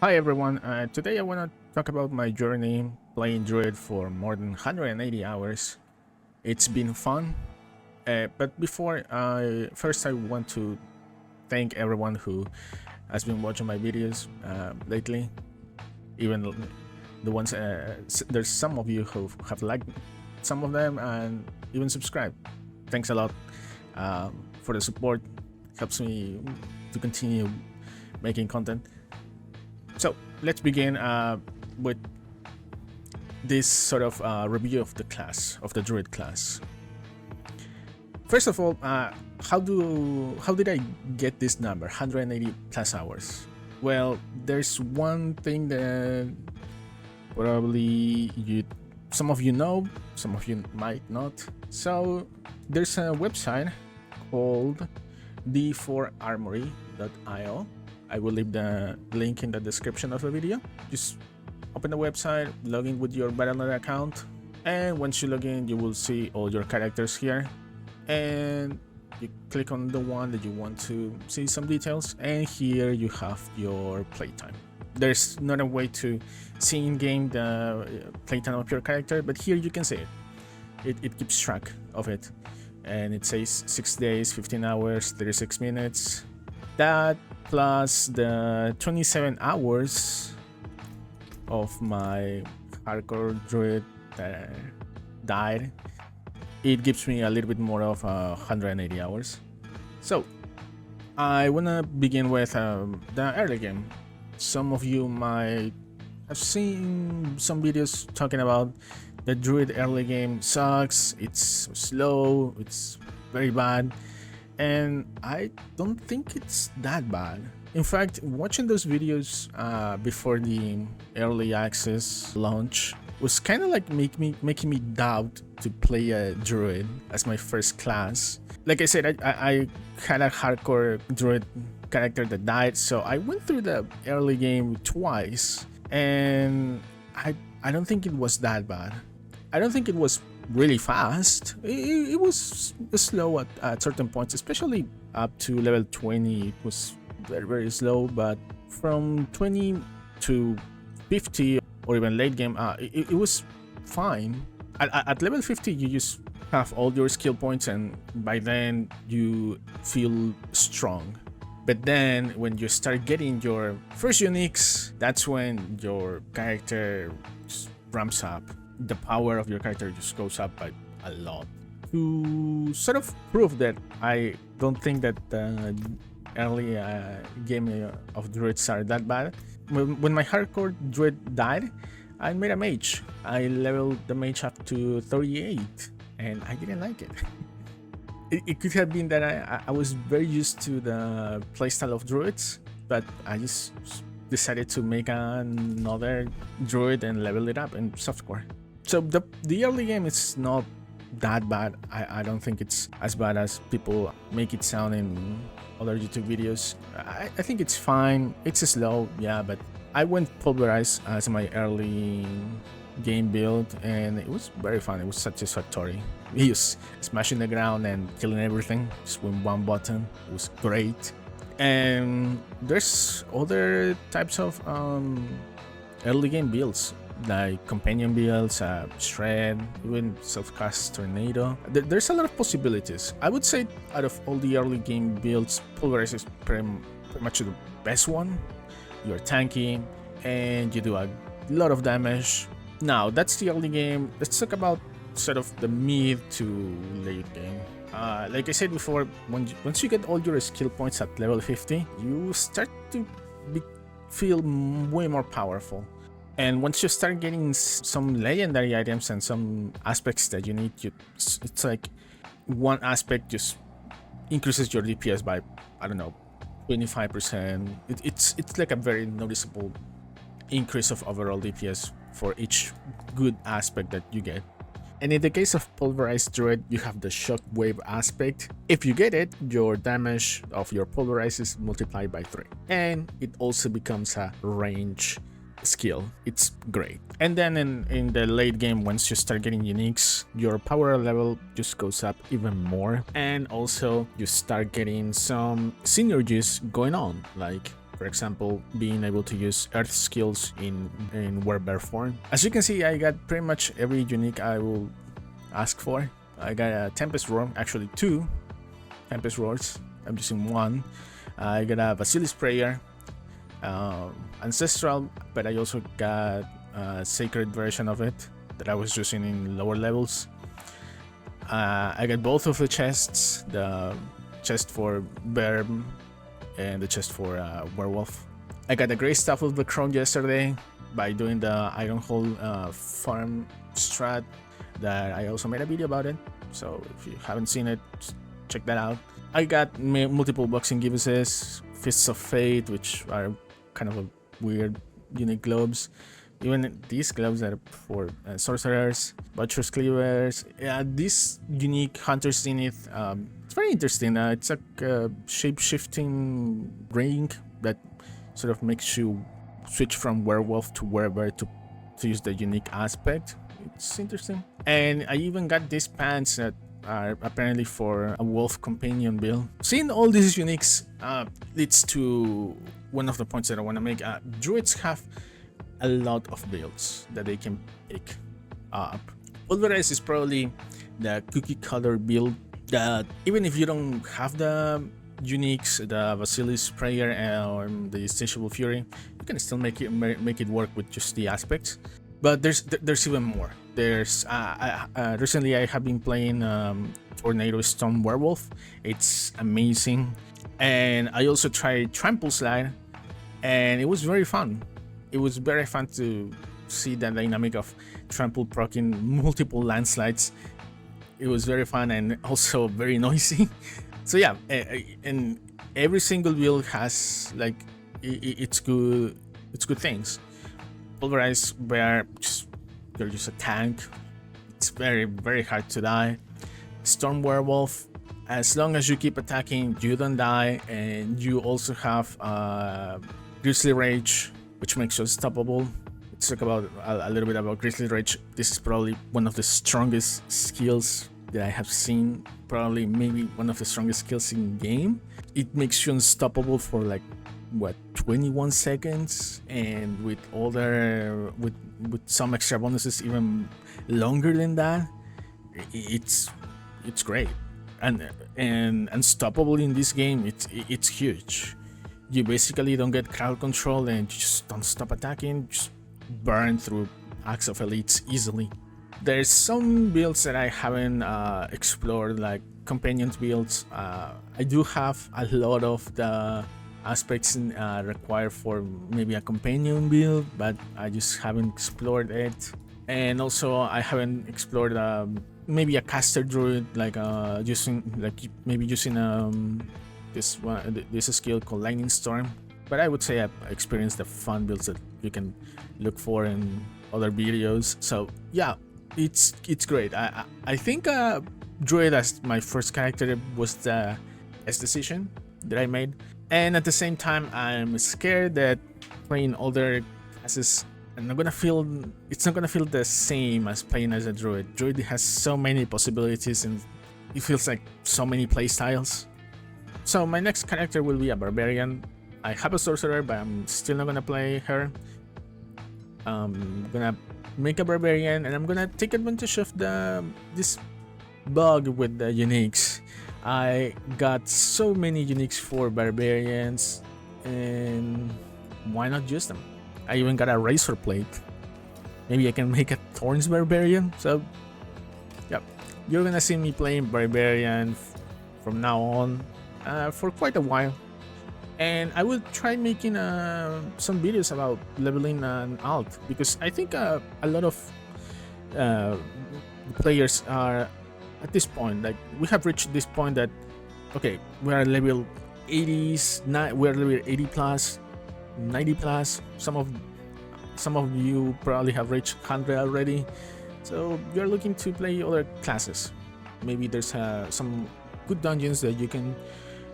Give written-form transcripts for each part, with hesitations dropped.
Hi everyone, today I want to talk about my journey playing Druid for more than 180 hours. It's been fun, but before first I want to thank everyone who has been watching my videos lately. Even the ones, there's some of you who have liked some of them and even subscribed. Thanks a lot for the support, helps me to continue making content. So let's begin with this sort of review of the class, of the Druid class. First of all, how did I get this number, 180 plus hours? Well, there's one thing that probably some of you know, some of you might not. So there's a website called d4armory.io. I will leave the link in the description of the video. Just open the website, log in with your Battle.net account, and once you log in, you will see all your characters here. And you click on the one that you want to see some details, and here you have your playtime. There's not a way to see in-game the playtime of your character, but here you can see it. It keeps track of it. And it says 6 days, 15 hours, 36 minutes. That plus the 27 hours of my hardcore druid that died, it gives me a little bit more of 180 hours. So I want to begin with the early game. Some of you might have seen some videos talking about the druid early game sucks, it's slow, it's very bad. And I don't think it's that bad. In fact, watching those videos before the early access launch was kind of like making me doubt to play a druid as my first class. Like I said, I had a hardcore druid character that died, so I went through the early game twice, and I don't think it was that bad. I don't think it was really fast. It was slow at certain points, especially up to level 20. It was very slow, but from 20 to 50 or even late game, it was fine. At level 50, you just have all your skill points, and by then you feel strong. But then when you start getting your first uniques, that's when your character just ramps up. The power of your character just goes up by a lot. To sort of prove that I don't think that the early game of druids are that bad, when my hardcore druid died, I made a mage. I leveled the mage up to 38, and I didn't like it. It could have been that I was very used to the playstyle of druids, but I just decided to make another druid and level it up in softcore. So the early game is not that bad. I don't think it's as bad as people make it sound in other YouTube videos. I think it's fine. It's slow, yeah, but I went pulverized as my early game build, and it was very fun. It was satisfactory. We just smashing the ground and killing everything just with one button. It was great. And there's other types of early game builds, like companion builds, shred, even self-cast tornado. There's a lot of possibilities. I would say out of all the early game builds, pulverize is pretty much the best one. You're tanky and you do a lot of damage. Now that's the early game. Let's talk about sort of the mid to late game. Like I said before, once you get all your skill points at level 50, you start to feel way more powerful. And once you start getting some legendary items and some aspects that you need, it's like one aspect just increases your DPS by, I don't know, 25%. It's like a very noticeable increase of overall DPS for each good aspect that you get. And in the case of pulverized druid, you have the shockwave aspect. If you get it, your damage of your pulverize is multiplied by 3. And it also becomes a range skill. It's great. And then in the late game, once you start getting uniques, your power level just goes up even more, and also you start getting some synergies going on. Like, for For example, being able to use earth skills in werebear form. As you can see, I got pretty much every unique I will ask for. I got a Tempest Roar, actually 2 Tempest Roars. I'm using 1. I got a Basilisk Prayer, Ancestral, but I also got a Sacred version of it that I was using in lower levels. I got both of the chests, the chest for bear and the chest for werewolf. I got the Grey Staff of the Crown yesterday by doing the Iron Hole farm strat that I also made a video about it. So if you haven't seen it, check that out. I got multiple boxing gibbouses, Fists of Fate, which are kind of a weird unique globes. Even these gloves are for sorcerers, butcher's cleavers. Yeah, this unique hunter's zenith. It's very interesting. It's like a shape-shifting ring that sort of makes you switch from werewolf to werebear to use the unique aspect. It's interesting. And I even got these pants that are apparently for a wolf companion build. Seeing all these uniques leads to one of the points that I want to make. Druids have a lot of builds that they can pick up. Pulverize is probably the cookie cutter build that even if you don't have the uniques, the Basilisk Prayer or the Insatiable Fury, you can still make it work with just the aspects. But there's even more. There's recently I have been playing Tornado Storm Werewolf. It's amazing, and I also tried Trample Slide, and it was very fun. It was very fun to see the dynamic of Trample proccing multiple landslides. It was very fun and also very noisy. So yeah, and every single build has like its good things. Pulverize, where you're just a tank. It's very hard to die. Storm Werewolf, as long as you keep attacking, you don't die, and you also have Grizzly Rage, which makes you unstoppable. Let's talk about a little bit about Grizzly Rage. This is probably one of the strongest skills that I have seen. Probably maybe one of the strongest skills in game. It makes you unstoppable for like what, 21 seconds, and with with some extra bonuses even longer than that. It's great, and unstoppable in this game. It's huge. You basically don't get crowd control and you just don't stop attacking, just burn through Axe of Elites easily. There's some builds that I haven't explored, like companions builds. I do have a lot of the aspects required for maybe a companion build, but I just haven't explored it. And also I haven't explored maybe a caster druid, like using this skill called Lightning Storm. But I would say I've experienced the fun builds that you can look for in other videos. So yeah, it's great. I think Druid as my first character was the best decision that I made. And at the same time, I'm scared that playing other classes, it's not gonna feel the same as playing as a Druid. Druid has so many possibilities and it feels like so many playstyles. So my next character will be a Barbarian. I have a Sorcerer, but I'm still not gonna play her. I'm gonna make a Barbarian, and I'm gonna take advantage of this bug with the uniques. I got so many uniques for Barbarians, and why not use them? I even got a Razor Plate. Maybe I can make a Thorns Barbarian. So yeah, you're gonna see me playing Barbarian from now on for quite a while, and I will try making some videos about leveling an alt, because I think a lot of players are at this point, like we have reached this point that okay, we are level 80s, we're level 80 plus, 90 plus. Some of you probably have reached 100 already, so you're looking to play other classes. Maybe there's some good dungeons that you can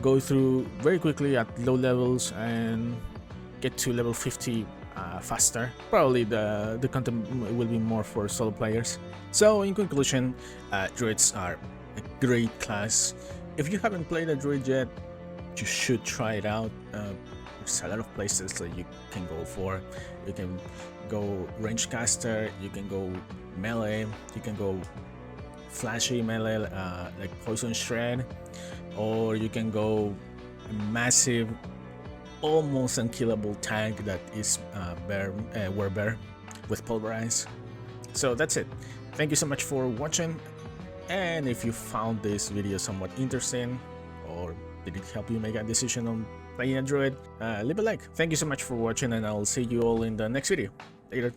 go through very quickly at low levels and get to level 50 faster. Probably the content will be more for solo players. So in conclusion, Druids are a great class. If you haven't played a Druid yet, you should try it out. There's a lot of places that you can go for. You can go range caster, you can go melee, you can go flashy melee like poison shred, or you can go massive, almost unkillable tank that is bear with pulverize. So that's it. Thank you so much for watching, and if you found this video somewhat interesting or did it help you make a decision on playing a druid, leave a like. Thank you so much for watching, and I'll see you all in the next video. Later.